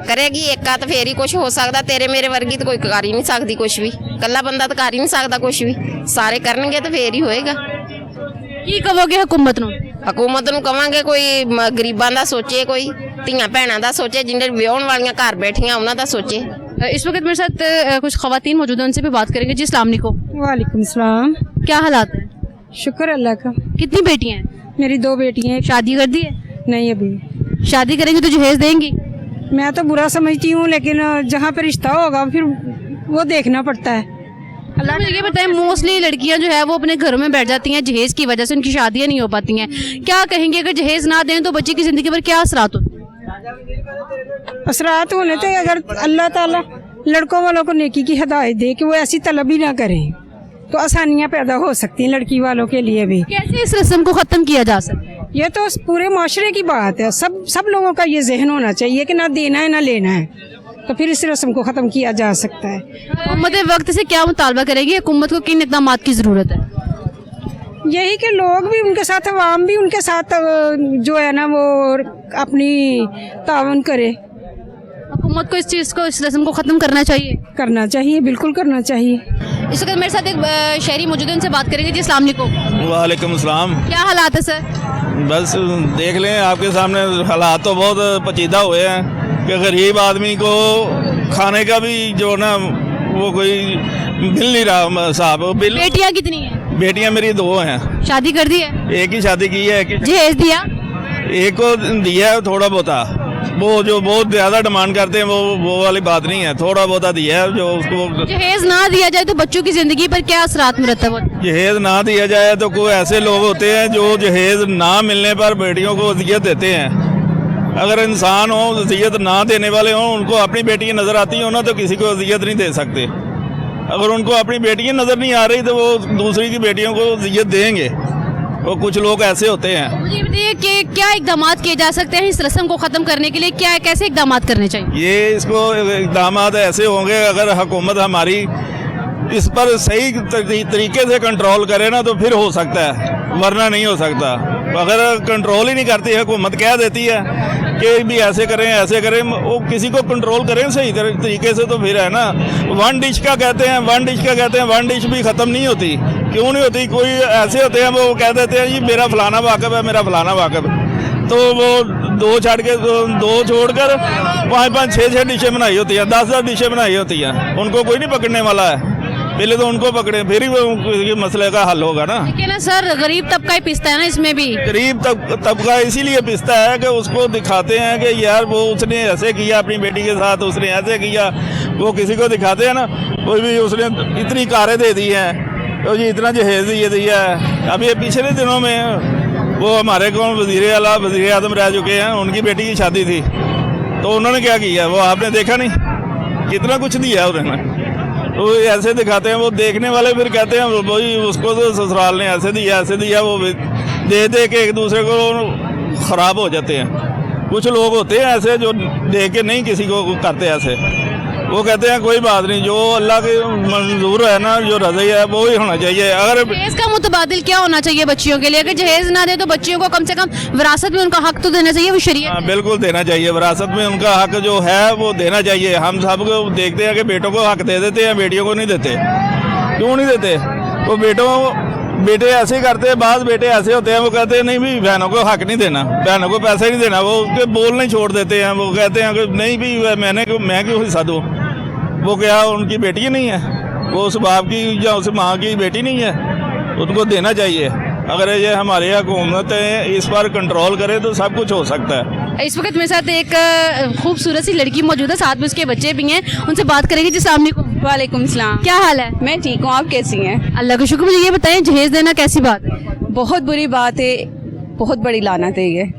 करेगी, एक का तो फिर ही कुछ हो सकता। तेरे मेरे वर्गी तो कोई कर ही नहीं सकती कुछ भी, कल्ला बंदा तो कर ही नहीं सकता कुछ भी। सारे करनगे तो फिर ही होएगा। की कहोगे हुकूमत नूं? हुकूमत नूं कवांगे कोई गरीबां दा सोचे, कोई धीआं भैणां दा सोचे, जिन्हें विआहण वालियां घर बैठियां उन्हां दा सोचे। इस वक्त मेरे साथ कुछ खवातीन मौजूद हैं, उनसे भी बात करेंगे। जी अस्सलाम वालेकुम। वालेकुम सलाम। क्या हालात है? शुक्र अल्लाह का। कितनी बेटियां हैं? मेरी 2 बेटियां हैं। शादी कर दी है? नहीं, अभी। शादी करेंगे तो जहेज देंगी? मैं तो बुरा समझती हूँ, लेकिन जहाँ पे रिश्ता होगा फिर वो देखना पड़ता है। अल्लाह ने ये बताया मोस्टली लड़कियां जो है वो अपने घरों में बैठ जाती हैं जहेज की वजह से, उनकी शादियां नहीं हो पाती हैं। क्या कहेंगे अगर जहेज ना दें तो बच्चे की जिंदगी पर क्या असरात होते हैं? असरात होने थे अगर अल्लाह ताला लड़कों वालों को नेकी की हिदायत दे कि वो ऐसी तलब ही ना करें, तो आसानियाँ पैदा हो सकती हैं लड़की वालों के लिए भी। कैसे इस रस्म को ख़त्म किया जा सकता है? ये तो पूरे माशरे की बात है। सब लोगों का ये जहन होना चाहिए कि ना देना है ना लेना है, तो फिर इस रस्म को ख़त्म किया जा सकता है। हुकूमत वक्त से क्या मुतालबा करेगी? हुकूमत को किन इक़दाम की ज़रूरत है? यही कि लोग भी उनके साथ, अवाम भी उनके साथ जो है ना वो अपनी तावन करे। हुकूमत को इस चीज़ को, इस रस्म को ख़त्म करना चाहिए? करना चाहिए, बिल्कुल करना चाहिए। इस वक्त मेरे साथ एक शहरी मौजूद है, उनसे बात करेंगे। जी अस्सलाम वालेकुम। वालेकुम सलाम। क्या हालात है सर? बस देख लें, आपके सामने हालात तो बहुत पेचीदा हुए हैं कि गरीब आदमी को खाने का भी जो ना वो कोई मिल नहीं रहा साहब। बेटियां कितनी हैं? बेटियां मेरी 2 हैं। शादी कर दी है? एक ही शादी की है। जहेज दिया? एक को दिया है थोड़ा बहुता, वो जो बहुत ज़्यादा डिमांड करते हैं वो वाली बात नहीं है, थोड़ा बहुत दिया है जो उसको। जहेज ना दिया जाए तो बच्चों की जिंदगी पर क्या असरात मुरतब होते हैं? जहेज ना दिया जाए तो कोई ऐसे लोग होते हैं जो जहेज ना मिलने पर बेटियों को वसीयत देते हैं। अगर इंसान हो वसीयत ना देने वाले हों, उनको अपनी बेटियाँ नज़र आती हो ना तो किसी को वसीयत नहीं दे सकते। अगर उनको अपनी बेटियाँ नज़र नहीं आ रही तो वो दूसरी की बेटियों को वसीयत देंगे। वो कुछ लोग ऐसे होते हैं। मुझे बताइए कि क्या इकदाम किए जा सकते हैं इस रस्म को ख़त्म करने के लिए? क्या कैसे इकदाम करने चाहिए? ये इसको इकदाम ऐसे होंगे अगर हुकूमत हमारी इस पर सही तरीके से कंट्रोल करे ना तो फिर हो सकता है, वरना नहीं हो सकता। अगर कंट्रोल ही नहीं करती है, हुकूमत कह देती है कि भी ऐसे करें, वो किसी को कंट्रोल करें सही तरीके से, तो फिर है ना वन डिश का कहते हैं, वन डिश भी ख़त्म नहीं होती। क्यों नहीं होती? कोई ऐसे होते हैं वो कह देते हैं जी मेरा फलाना वाकफ है, मेरा फलाना वाकफ है, तो वो दो छोड़कर 5-5, 6-6 डिशें बनाई होती हैं, 10-10 डिशें बनाई होती हैं। उनको कोई नहीं पकड़ने वाला है, पहले तो उनको पकड़े फिर ही वो मसले का हल होगा ना। ठीक है ना सर, गरीब तबका ही पिसता है ना इसमें भी। गरीब तबका इसीलिए पिसता है कि उसको दिखाते हैं कि यार वो उसने ऐसे किया अपनी बेटी के साथ, उसने ऐसे किया, वो किसी को दिखाते हैं ना, कोई भी उसने इतनी कारें दे दी हैं, तो जी इतना जहेज ये दिया है। अभी ये पिछले दिनों में वो हमारे कौन वज़ीर आज़म रह चुके हैं, उनकी बेटी की शादी थी, तो उन्होंने क्या किया वो आपने देखा नहीं, कितना कुछ दिया उन्होंने। तो ऐसे दिखाते हैं, वो देखने वाले फिर कहते हैं वही उसको तो ससुराल ने ऐसे दिया, वो दे के एक दूसरे को ख़राब हो जाते हैं। कुछ लोग होते हैं ऐसे जो देख के नहीं किसी को करते ऐसे, वो कहते हैं कोई बात नहीं, जो अल्लाह के मंजूर है ना, जो रज़ा है वो ही होना चाहिए। अगर जहेज का मुतबादिल क्या होना चाहिए बच्चियों के लिए? अगर जहेज ना दे तो बच्चियों को कम से कम विरासत में उनका हक तो देना चाहिए, वो शरीयत। हाँ, बिल्कुल देना चाहिए, विरासत में उनका हक जो है वो देना चाहिए। हम सब को देखते हैं कि बेटों को हक दे देते हैं, बेटियों को नहीं देते। क्यों नहीं देते? वो बेटे ऐसे ही करते हैं, बाद बेटे ऐसे होते हैं वो कहते हैं नहीं भी बहनों को हक नहीं देना, बहनों को पैसा ही नहीं देना, वो उसके बोल नहीं छोड़ देते हैं। वो कहते हैं कि नहीं भी मैं क्यों हिस्सा दूँ? वो क्या उनकी बेटी नहीं है? वो उस बाप की या उस माँ की बेटी नहीं है? उनको देना चाहिए। अगर ये हमारी हुकूमत इस पर कंट्रोल करे तो सब कुछ हो सकता है। इस वक्त मेरे साथ एक खूबसूरत सी लड़की मौजूद है, साथ में उसके बच्चे भी हैं, उनसे बात करेंगे। जी अस्सलाम वालेकुम। वालेकुम सलाम। क्या हाल है? मैं ठीक हूँ, आप कैसी हैं? अल्लाह का शुक्र। मुझे ये बताएं, जहेज देना कैसी बात है? बहुत बुरी बात है, बहुत बड़ी लानत है ये।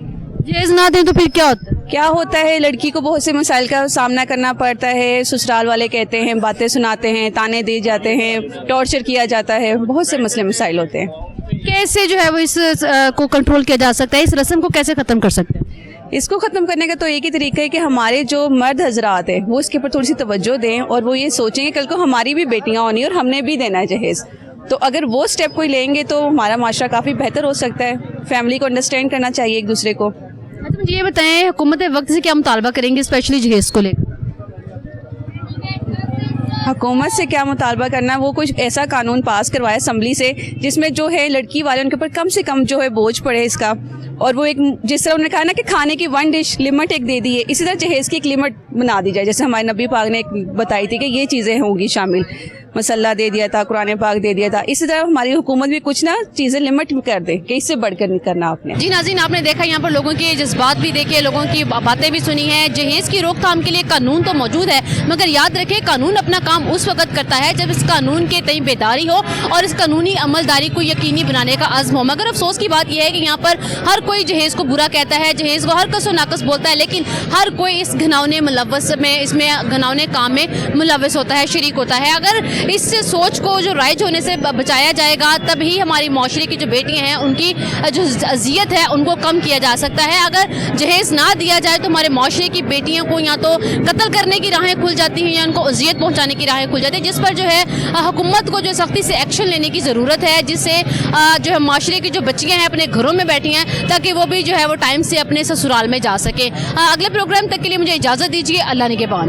जहेज ना दें तो फिर क्या होता है? क्या होता है, लड़की को बहुत से मसाइल का सामना करना पड़ता है। ससुराल वाले कहते हैं, बातें सुनाते हैं, ताने दिए जाते हैं, टॉर्चर किया जाता है, बहुत से मसले मसाइल होते हैं। कैसे जो है वो इस को कंट्रोल किया जा सकता है? इस रस्म को कैसे ख़त्म कर सकते हैं? इसको ख़त्म करने का तो एक ही तरीका है कि हमारे जो मर्द हजरात हैं वो इसके ऊपर थोड़ी सी तवज्जो दें, और वो ये सोचें कि कल को हमारी भी बेटियाँ होनी और हमने भी देना है जहेज़। तो अगर वो स्टेप कोई लेंगे तो हमारा माशरा काफ़ी बेहतर हो सकता है। फैमिली को अंडरस्टैंड करना चाहिए एक दूसरे को। अच्छा, मुझे ये बताएं, हुकूमत वक्त से क्या मुतालबा करेंगे स्पेशली जहेज को लेकर? हुकूमत से क्या मुतालबा करना, वो कुछ ऐसा कानून पास करवाया असम्बली से जिसमें जो है लड़की वाले उनके ऊपर कम से कम जो है बोझ पड़े इसका। और वो एक जिस तरह उन्होंने कहा ना कि खाने की वन डिश लिमिट एक दे दी है, इसी तरह जहेज़ की एक लिमिट बना दी जाए। जैसे हमारे नबी पाक ने एक बताई थी कि ये चीज़ें होंगी शामिल, मसल्ला दे दिया था, कुरान पाक दे दिया था। इसी तरह हमारी हुकूमत भी कुछ ना चीज़ें लिमिट कर दे कि इससे बढ़कर नहीं करना आपने। जी नाज़रीन, आपने देखा यहाँ पर लोगों के जज्बात भी देखे, लोगों की बातें भी सुनी है। जहेज की रोकथाम के लिए कानून तो मौजूद है, मगर याद रखें कानून अपना काम उस वक्त करता है जब इस कानून के तई बेदारी हो और इस कानूनी अमलदारी को यकीनी बनाने का अज़्म हो। मगर अफसोस की बात यह है कि यहाँ पर हर कोई जहेज को बुरा कहता है, जहेज को हर कस व नाकस बोलता है, लेकिन हर कोई इस घिनौने मुलव्वस में, इसमें घिनौने काम में मुलव्वस होता है, शरीक होता है। अगर इस सोच को जो राइज होने से बचाया जाएगा, तभी हमारी माशरे की जो बेटियां हैं उनकी जो अजियत है उनको कम किया जा सकता है। अगर जहेज ना दिया जाए तो हमारे माशरे की बेटियों को या तो कत्ल करने की राहें खुल जाती हैं या उनको अजियत पहुंचाने की राहें खुल जाती हैं, जिस पर जो है हुकूमत को जो सख्ती से एक्शन लेने की ज़रूरत है, जिससे जो है माशरे की जो बच्चियाँ हैं अपने घरों में बैठी हैं ताकि वो भी जो है वो टाइम से अपने ससुराल में जा सके। अगले प्रोग्राम तक के लिए मुझे इजाज़त दीजिए। अल्लाह निगहबान।